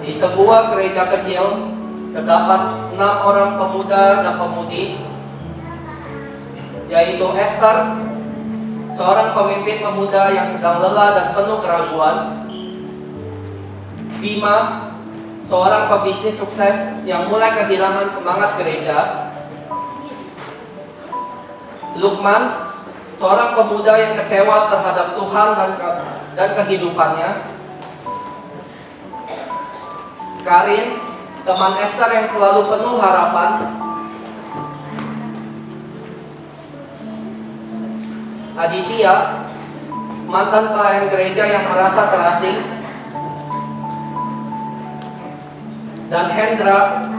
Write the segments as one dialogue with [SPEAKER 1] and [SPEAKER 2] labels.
[SPEAKER 1] Di sebuah gereja kecil, terdapat 6 orang pemuda dan pemudi, yaitu Esther, seorang pemimpin pemuda yang sedang lelah dan penuh keraguan; Bima, seorang pebisnis sukses yang mulai kehilangan semangat gereja; Lukman, seorang pemuda yang kecewa terhadap Tuhan dan kehidupannya; Karin, teman Esther yang selalu penuh harapan; Aditya, mantan pelayan gereja yang merasa terasing; dan Hendra,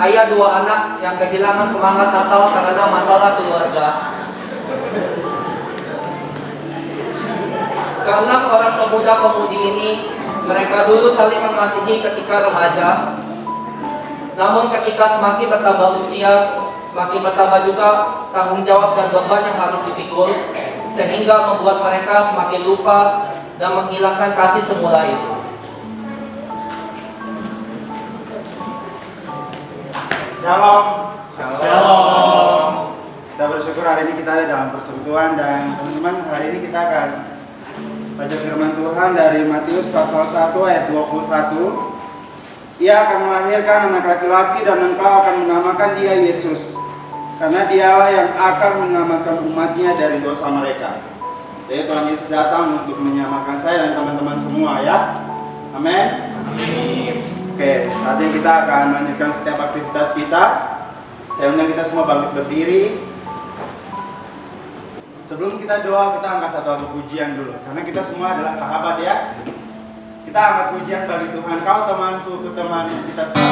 [SPEAKER 1] ayah 2 anak yang kehilangan semangat Natal karena masalah keluarga. Keenam orang pemuda-pemudi ini, mereka dulu saling mengasihi ketika remaja. Namun ketika semakin bertambah usia, semakin bertambah juga tanggung jawab dan beban yang harus dipikul, sehingga membuat mereka semakin lupa dan menghilangkan kasih semula itu.
[SPEAKER 2] Shalom.
[SPEAKER 3] Shalom.
[SPEAKER 2] Kita bersyukur hari ini kita ada dalam persekutuan, dan teman-teman, hari ini kita akan baca firman Tuhan dari Matius pasal 1 ayat 21. Ia akan melahirkan anak laki-laki dan engkau akan menamakan dia Yesus, karena dialah yang akan menyelamatkan umatnya dari dosa mereka. Jadi Tuhan Yesus datang untuk menyelamatkan saya dan teman-teman semua, ya. Amin.
[SPEAKER 3] Amin.
[SPEAKER 2] Oke, saatnya kita akan melanjutkan setiap aktivitas kita. Saya undang kita semua bangkit berdiri. Sebelum kita doa, kita angkat satu lagu pujian dulu, karena kita semua adalah sahabat, ya. Kita angkat pujian bagi Tuhan. Kau temanku, ku teman kita semua.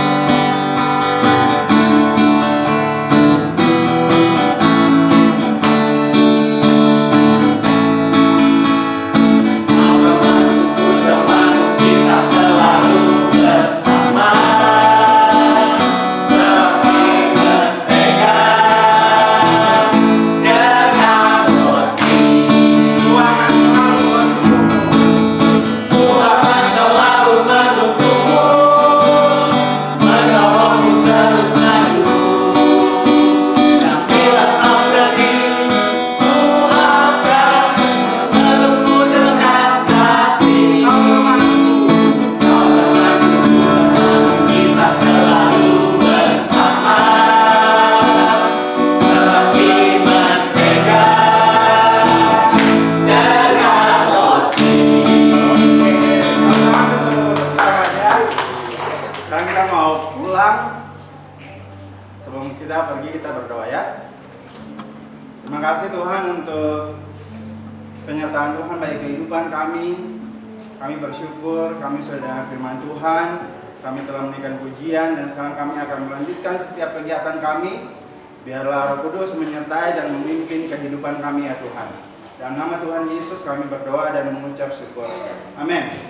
[SPEAKER 2] Kami bersyukur, kami sudah dengar firman Tuhan, kami telah menaikkan pujian, dan sekarang kami akan melanjutkan setiap kegiatan kami. Biarlah Roh Kudus menyertai dan memimpin kehidupan kami, ya Tuhan. Dalam nama Tuhan Yesus kami berdoa dan mengucap syukur. Amin.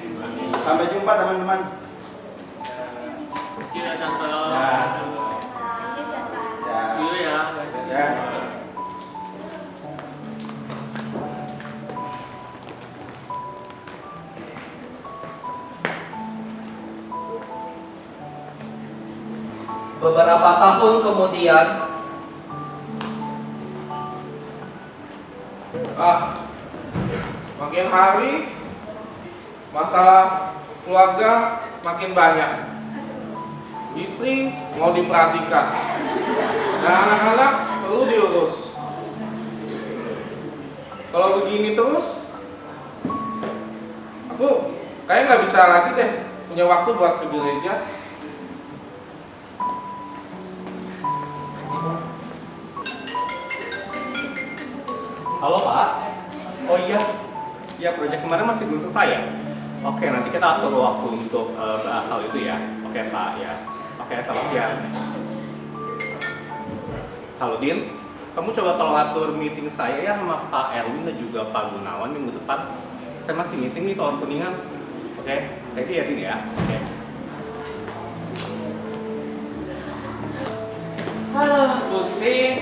[SPEAKER 2] Sampai jumpa teman-teman.
[SPEAKER 3] Kita contoh. See you ya.
[SPEAKER 2] Ya.
[SPEAKER 1] Beberapa tahun kemudian,
[SPEAKER 4] makin hari masalah keluarga makin banyak. Istri mau diperhatikan, dan anak-anak perlu diurus. Kalau begini terus, aku kayaknya nggak bisa lagi deh punya waktu buat ke gereja.
[SPEAKER 5] Halo Pak. Oh iya, proyek kemarin masih belum selesai ya? Oke, nanti kita atur waktu untuk berasal itu ya. Oke Pak, ya. Oke, selamat siang. Halo Din, kamu coba tolong atur meeting saya ya sama Pak Erwin dan juga Pak Gunawan minggu depan. Saya masih meeting nih tahun Kuningan. Oke, thank you ya Din ya. Oke.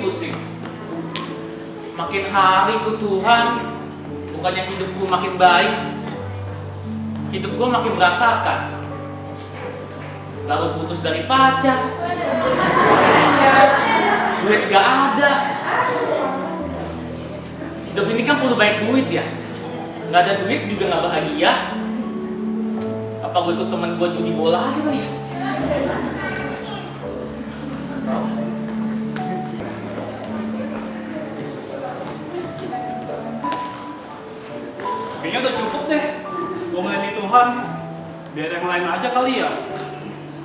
[SPEAKER 3] Pusing. Makin hari tuh Tuhan, bukannya hidupku makin baik, hidup gue makin berantakan. lalu putus dari pacar, duit gak ada. Hidup ini kan perlu banyak duit ya. Gak ada duit juga gak bahagia. Apa gue ikut temen gue judi bola aja kali ya?
[SPEAKER 6] Kayaknya udah cukup deh ngomongin Tuhan. Biar yang lain aja kali ya.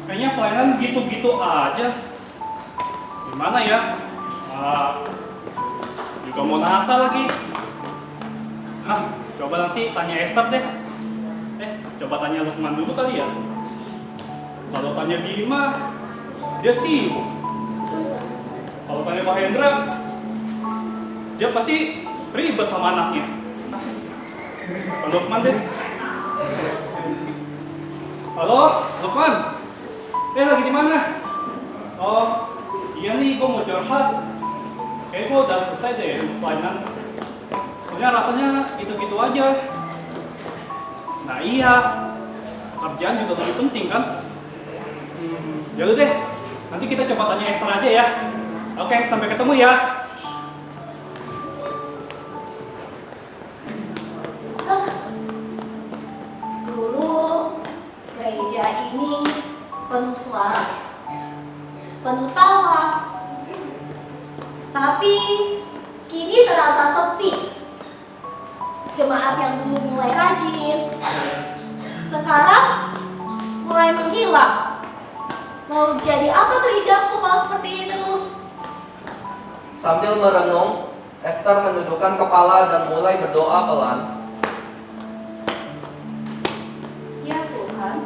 [SPEAKER 6] Kayaknya pelayanan gitu-gitu aja. Gimana ya? Juga mau Natal lagi. Nah, coba nanti tanya Esther deh. Coba tanya Lukman dulu kali ya. Kalau tanya Bima, dia sibuk. Kalau tanya Pak Hendra, dia pasti ribet sama anaknya. Pak Lukman deh. Halo, Lukman. Lagi di mana? Oh, iya nih, gue mau curhat. Kayaknya gue udah selesai deh pelayanan. Soalnya rasanya gitu-gitu aja. Nah iya, kerjaan juga lebih penting kan? Yaudah deh, nanti kita coba tanya Esther aja ya. Oke, sampai ketemu ya.
[SPEAKER 7] Dulu gereja ini penuh suara, penuh tawa, tapi kini terasa sepi. Jemaat yang dulu mulai rajin, sekarang mulai menghilang. Mau jadi apa gerejaku kalau seperti ini terus?
[SPEAKER 1] Sambil merenung, Esther menundukkan kepala dan mulai berdoa pelan.
[SPEAKER 7] Ya Tuhan,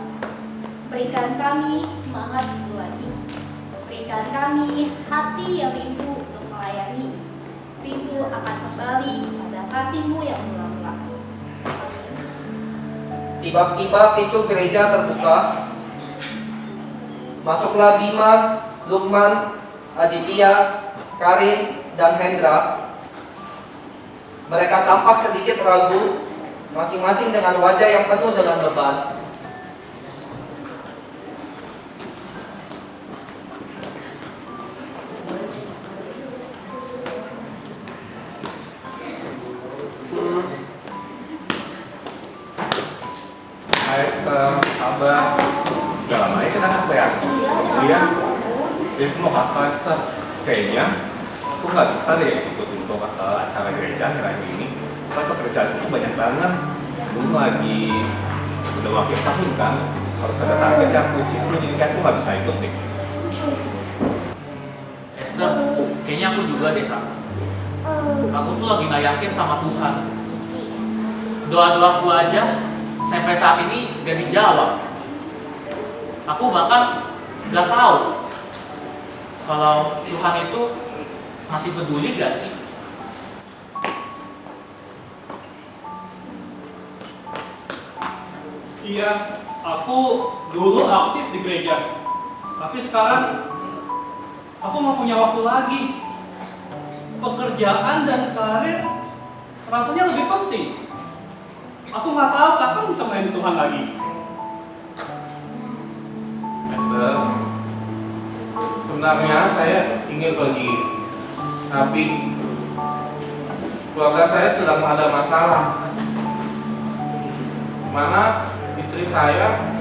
[SPEAKER 7] berikan kami semangat itu lagi. Berikan kami hati yang rindu untuk melayani, rindu akan kembali pada kasih-Mu yang mula-mula.
[SPEAKER 1] Tiba-tiba pintu gereja terbuka. Masuklah Bima, Lukman, Aditya, Karin, dan Hendra. Mereka tampak sedikit ragu, masing-masing dengan wajah yang penuh dengan beban.
[SPEAKER 5] Hai Esther, Abah. Udah lama ya kita nggak ya? Iya. Jadi aku mau kasih tau Esther, kayaknya aku nggak bisa deh ikut untuk acara gereja akhir ini. Soalnya pekerjaan itu banyak banget. Belum lagi udah wakil tahun kan, harus ada target yang aku cipta, jadi kayak aku nggak bisa ikut deh.
[SPEAKER 3] Esther, kayaknya aku juga deh sama. Aku tuh lagi nggak yakin sama Tuhan. Doa-doaku aja sampai saat ini gak dijawab. Aku bahkan gak tahu kalau Tuhan itu masih peduli gak sih?
[SPEAKER 6] Iya, aku dulu aktif di gereja. Tapi sekarang aku nggak punya waktu lagi. Pekerjaan dan karir rasanya lebih penting. Aku nggak tahu kapan bisa melayani Tuhan lagi.
[SPEAKER 4] Esther, sebenarnya saya ingin pergi, tapi keluarga saya sedang ada masalah. Mana istri saya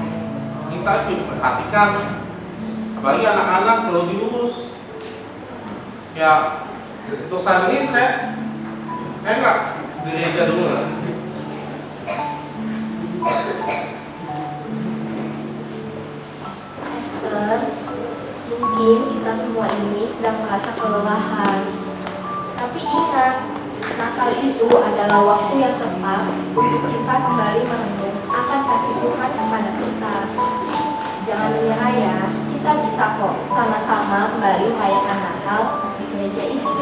[SPEAKER 4] minta diperhatikan, apalagi anak-anak perlu diurus. Ya, untuk saat ini saya nggak di gereja dulu lah.
[SPEAKER 8] Esther, mungkin kita semua ini sedang merasa kelelahan. Tapi ingat, Natal itu adalah waktu yang tepat untuk kita kembali merenung akan kasih Tuhan kepada kita. Jangan menyerah ya, kita bisa kok sama-sama kembali merayakan Natal di gereja ini.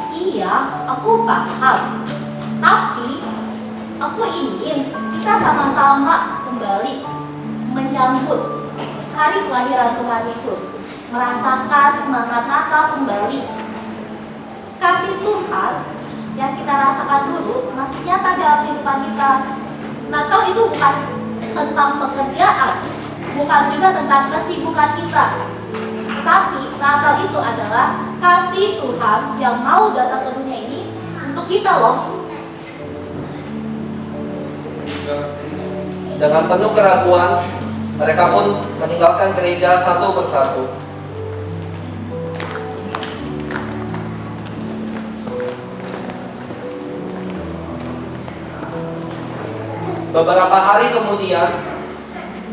[SPEAKER 7] Iya, aku paham. Tapi aku ingin kita sama-sama kembali menyambut hari kelahiran Tuhan Yesus, merasakan semangat Natal kembali. Kasih Tuhan yang kita rasakan dulu masih nyata dalam kehidupan kita. Natal itu bukan tentang pekerjaan, bukan juga tentang kesibukan kita. Tapi Natal itu adalah kasih Tuhan yang mau datang ke dunia ini untuk kita loh.
[SPEAKER 1] Dengan penuh keraguan, mereka pun meninggalkan gereja satu persatu. Beberapa hari kemudian,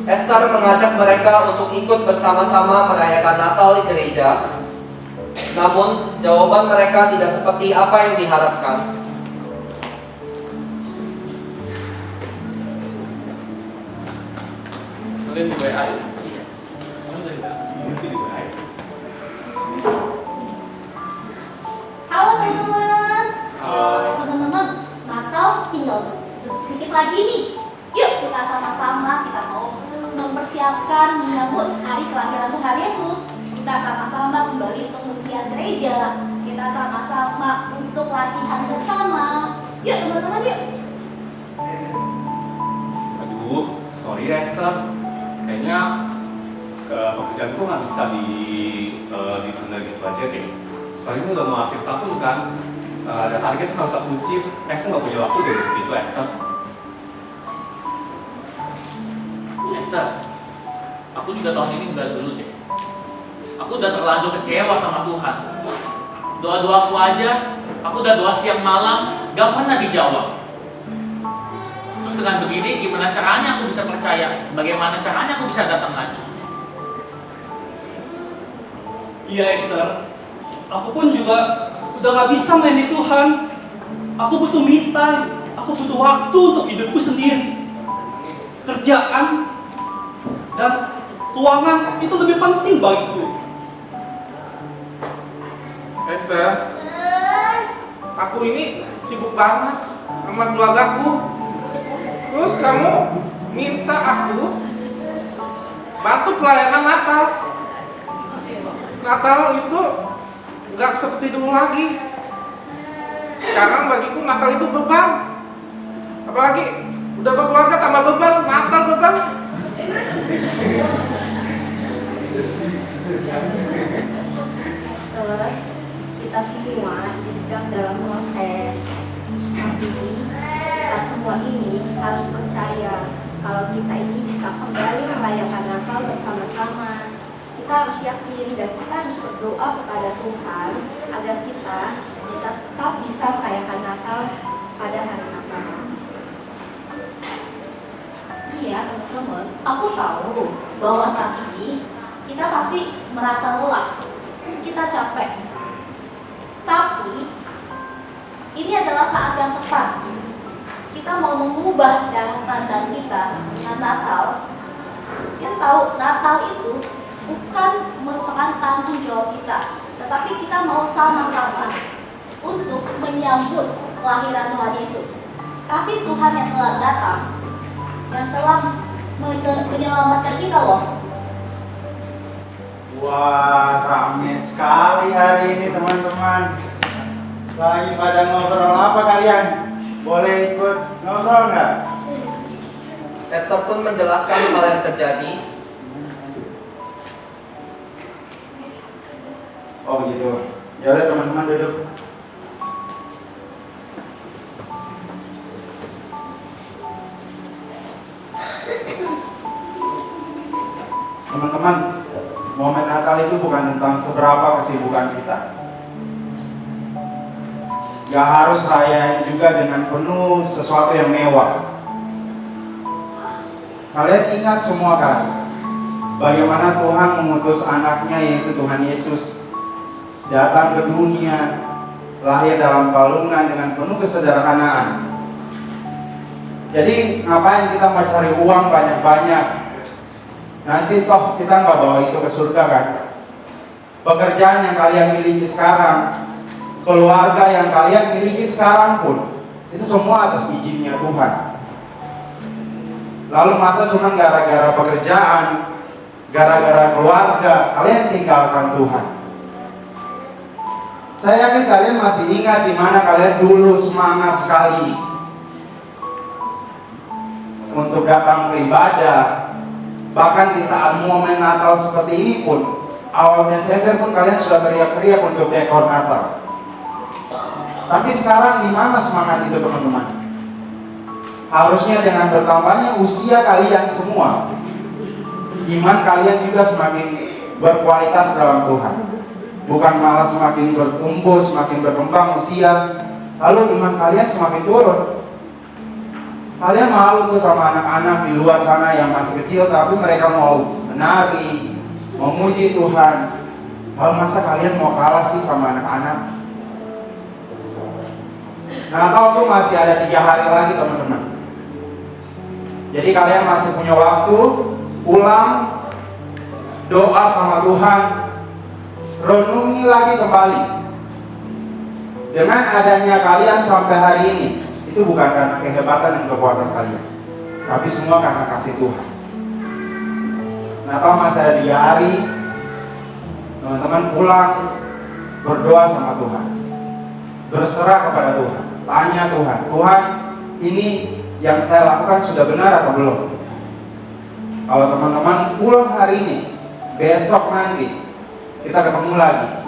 [SPEAKER 1] Esther mengajak mereka untuk ikut bersama-sama merayakan Natal di gereja. Namun, jawaban mereka tidak seperti apa yang diharapkan.
[SPEAKER 4] Kalian di WA ya?
[SPEAKER 3] Iya.
[SPEAKER 5] Mungkin di WA.
[SPEAKER 7] Halo teman-teman.
[SPEAKER 5] Hai.
[SPEAKER 7] Teman-teman, Natal tinggal dikit lagi nih. Yuk kita sama-sama, kita mau mempersiapkan menyambut hari kelahiran Tuhan Yesus. Kita sama-sama kembali untuk menghias gereja. Kita sama-sama untuk latihan bersama. Yuk teman-teman, yuk.
[SPEAKER 5] Aduh, sorry Esther. Kayaknya pekerjaanku nggak bisa ditunda gitu aja deh. Soalnya ini udah mau akhir tahun kan. Ada target harus aku achieve. Aku nggak punya waktu deh untuk itu Esther.
[SPEAKER 3] Esther, aku juga tahun ini enggak dulu deh. Aku udah terlanjur kecewa sama Tuhan. Doa-doaku aja, aku udah doa siang malam, gak pernah dijawab. Terus dengan begini, gimana caranya aku bisa percaya? Bagaimana caranya aku bisa datang lagi?
[SPEAKER 6] Iya Esther, aku pun juga udah gak bisa melayani Tuhan. Aku butuh me time, aku butuh waktu untuk hidupku sendiri. Kerjaan dan keuangan itu lebih penting bagiku.
[SPEAKER 4] Esther, aku ini sibuk banget sama keluargaku. Terus kamu minta aku bantu pelayanan Natal. Natal itu nggak seperti dulu lagi. Sekarang bagiku Natal itu beban. Apalagi udah berkeluarga tambah beban, Natal beban.
[SPEAKER 8] Esther, kita semua sedang dalam proses. Tapi kita semua ini harus percaya kalau kita ini bisa kembali merayakan Natal bersama-sama. Kita harus yakin dan kita harus berdoa kepada Tuhan agar kita tetap bisa merayakan Natal pada hari Natal.
[SPEAKER 7] Iya teman-teman, aku tahu bahwa saat ini kita pasti merasa lelah, kita capek. Tapi ini adalah saat yang tepat. Kita mau mengubah cara pandang kita tentang Natal. Kita tahu Natal itu bukan merupakan tanggung jawab kita, tetapi kita mau sama-sama untuk menyambut kelahiran Tuhan Yesus. Kasih Tuhan yang telah datang, yang telah menyelamatkan kita loh.
[SPEAKER 2] Wah, ramai sekali hari ini teman-teman. Lagi pada ngobrol apa kalian? Boleh ikut ngobrol nggak?
[SPEAKER 1] Esther pun menjelaskan hal yang terjadi.
[SPEAKER 2] Oh begitu. Ya udah teman-teman duduk. Teman-teman, momen Natal itu bukan tentang seberapa kesibukan kita. Gak harus rayain juga dengan penuh sesuatu yang mewah. Kalian ingat semua kan, bagaimana Tuhan mengutus anaknya yaitu Tuhan Yesus datang ke dunia, lahir dalam palungan dengan penuh kesederhanaan. Jadi ngapain kita mau cari uang banyak-banyak? Nanti toh kita nggak bawa itu ke surga kan? Pekerjaan yang kalian miliki sekarang, keluarga yang kalian miliki sekarang pun, itu semua atas izinnya Tuhan. Lalu masa cuma gara-gara pekerjaan, gara-gara keluarga, kalian tinggalkan Tuhan? Saya yakin kalian masih ingat di mana kalian dulu semangat sekali. untuk datang ke ibadah. Bahkan di saat momen Natal seperti ini pun, awal Desember pun kalian sudah teriak-teriak untuk dekor Natal. Tapi sekarang di mana semangat itu teman-teman? Harusnya dengan bertambahnya usia kalian semua, iman kalian juga semakin berkualitas dalam Tuhan. Bukan malah semakin bertumbuh, semakin berkembang usia, lalu iman kalian semakin turun. Kalian malu tuh sama anak-anak di luar sana yang masih kecil, tapi mereka mau menari, memuji Tuhan. Lalu masa kalian mau kalah sih sama anak-anak? Natal tuh masih ada 3 hari lagi teman-teman. Jadi kalian masih punya waktu, pulang, doa sama Tuhan, renungi lagi kembali. Dengan adanya kalian sampai hari ini, itu bukan karena kehebatan dan kekuatan kalian, tapi semua karena kasih Tuhan. Natal masih ada 3 hari, teman-teman pulang, berdoa sama Tuhan, berserah kepada Tuhan, tanya Tuhan, Tuhan ini yang saya lakukan sudah benar atau belum? Kalau teman-teman pulang hari ini, besok nanti kita ketemu lagi.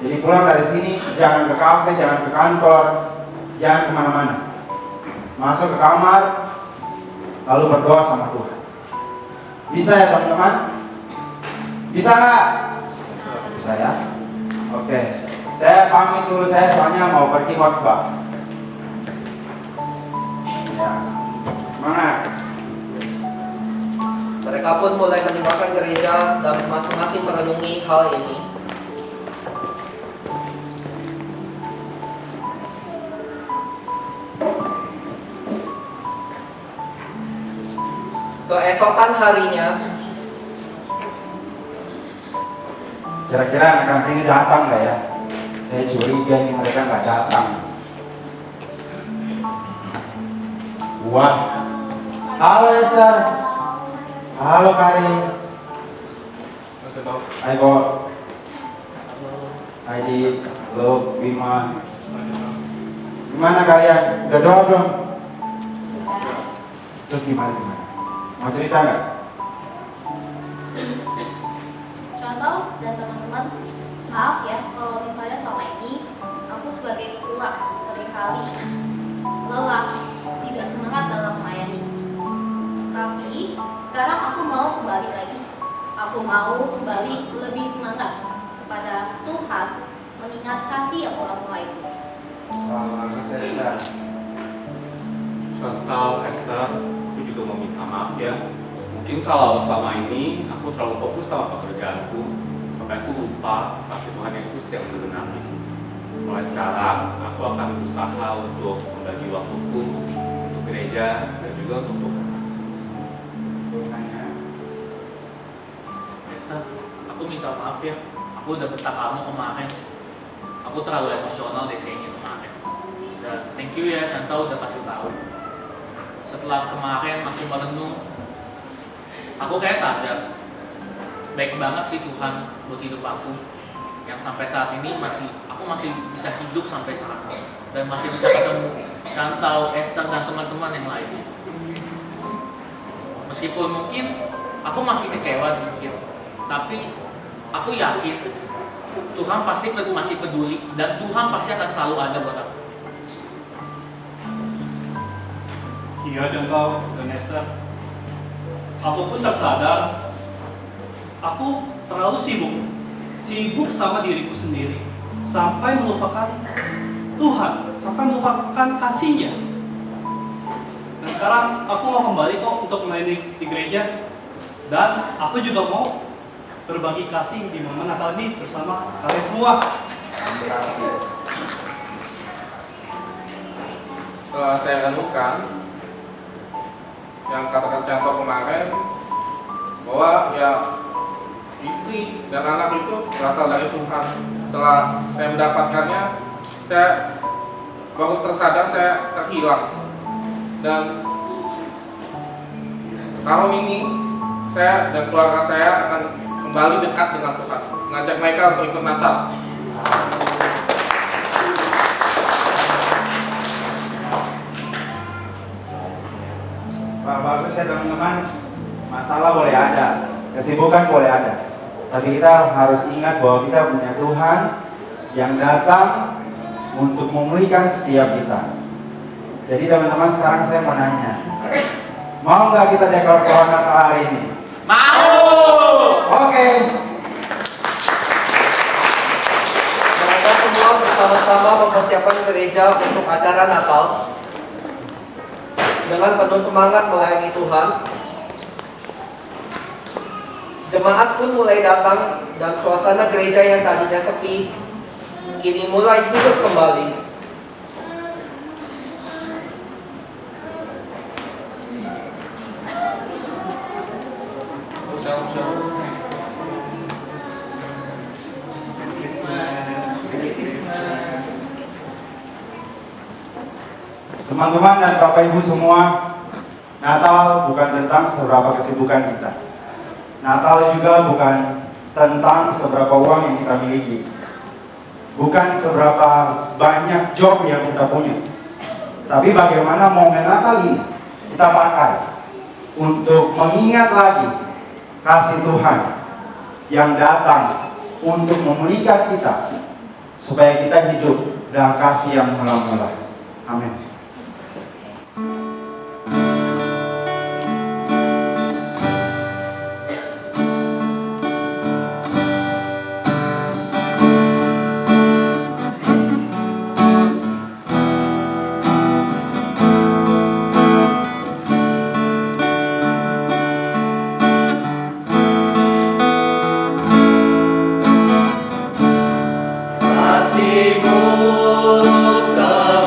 [SPEAKER 2] Jadi pulang dari sini jangan ke kafe, jangan ke kantor, jangan kemana-mana. Masuk ke kamar, lalu berdoa sama Tuhan. Bisa ya teman-teman? Bisa nggak? Bisa ya? Oke. Saya pamit dulu, saya soalnya mau pergi khotbah. Ya. Semangat.
[SPEAKER 1] Mereka pun mulai meninggalkan gereja dan masing-masing merenungi hal ini. Keesokan harinya,
[SPEAKER 2] Kira-kira anak-anak ini datang nggak ya? Saya curiga nih mereka nggak datang. Wah. Halo Esther. Halo Karin. Hai Bo. Aidi, halo Bima. Gimana kalian? Udah doa belum? Terus gimana? Mau cerita nggak?
[SPEAKER 7] Contoh dan teman-teman, maaf ya kalau misalnya selama ini aku sebagai ketua seringkali lelah, tidak semangat dalam melayani. Tapi sekarang aku mau kembali lagi. Aku mau kembali lebih semangat kepada Tuhan, mengingat kasih yang mula-mula itu.
[SPEAKER 2] Bagus Esther.
[SPEAKER 5] Contoh Esther, aku juga mau minta maaf ya. Mungkin kalau selama ini aku terlalu fokus sama pekerjaanku, sampai aku lupa kasih Tuhan Yesus yang sebenarnya. Mulai sekarang, aku akan berusaha untuk membagi waktuku untuk gereja dan juga untuk Tuhan.
[SPEAKER 3] Esther, aku minta maaf ya. Aku udah bentak kamu kemarin. Aku terlalu emosional deh kayaknya kemarin. Dan thank you ya, Canta udah kasih tahu. Setelah kemarin aku merenung, aku kayak sadar baik banget sih Tuhan buat hidup aku, yang sampai saat ini aku masih bisa hidup sampai sekarang dan masih bisa ketemu Chantal, Esther dan teman-teman yang lainnya. Meskipun mungkin aku masih kecewa dikit, tapi aku yakin Tuhan pasti masih peduli dan Tuhan pasti akan selalu ada buat aku.
[SPEAKER 6] Iya contoh dan Esther. Aku pun tersadar aku terlalu sibuk sama diriku sendiri sampai melupakan Tuhan, sampai melupakan kasih-Nya. Dan sekarang aku mau kembali kok untuk melayani di gereja, dan aku juga mau berbagi kasih di momen Natal ini bersama kalian semua.
[SPEAKER 4] Setelah saya renungkan yang kata-kata contoh kemarin, bahwa ya istri dan anak itu berasal dari Tuhan. Setelah saya mendapatkannya, saya baru tersadar saya terhilang. Dan tahun ini saya dan keluarga saya akan kembali dekat dengan Tuhan, mengajak mereka untuk ikut Natal.
[SPEAKER 2] teman-teman, masalah boleh ada, kesibukan boleh ada, tapi kita harus ingat bahwa kita punya Tuhan yang datang untuk memulihkan setiap kita. Jadi teman-teman, sekarang saya mau nanya, mau nggak kita dekor pohon Natal hari ini?
[SPEAKER 3] Mau!
[SPEAKER 2] Oke.
[SPEAKER 1] Mereka semua bersama-sama mempersiapkan gereja untuk acara Natal dengan penuh semangat melayani Tuhan. Jemaat pun mulai datang dan suasana gereja yang tadinya sepi kini mulai hidup kembali.
[SPEAKER 2] Teman-teman dan Bapak Ibu semua, Natal bukan tentang seberapa kesibukan kita. Natal juga bukan tentang seberapa uang yang kita miliki. Bukan seberapa banyak job yang kita punya. Tapi bagaimana momen Natal ini kita pakai untuk mengingat lagi kasih Tuhan yang datang untuk memulihkan kita supaya kita hidup dalam kasih yang mula-mula. Amin.
[SPEAKER 1] Kasih-Mu tak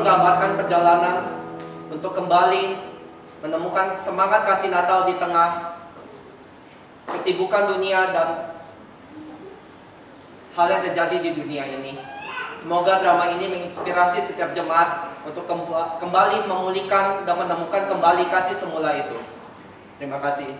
[SPEAKER 1] menggambarkan perjalanan untuk kembali menemukan semangat kasih Natal di tengah kesibukan dunia dan hal yang terjadi di dunia ini. Semoga drama ini menginspirasi setiap jemaat untuk kembali memulihkan dan menemukan kembali kasih semula itu. Terima kasih.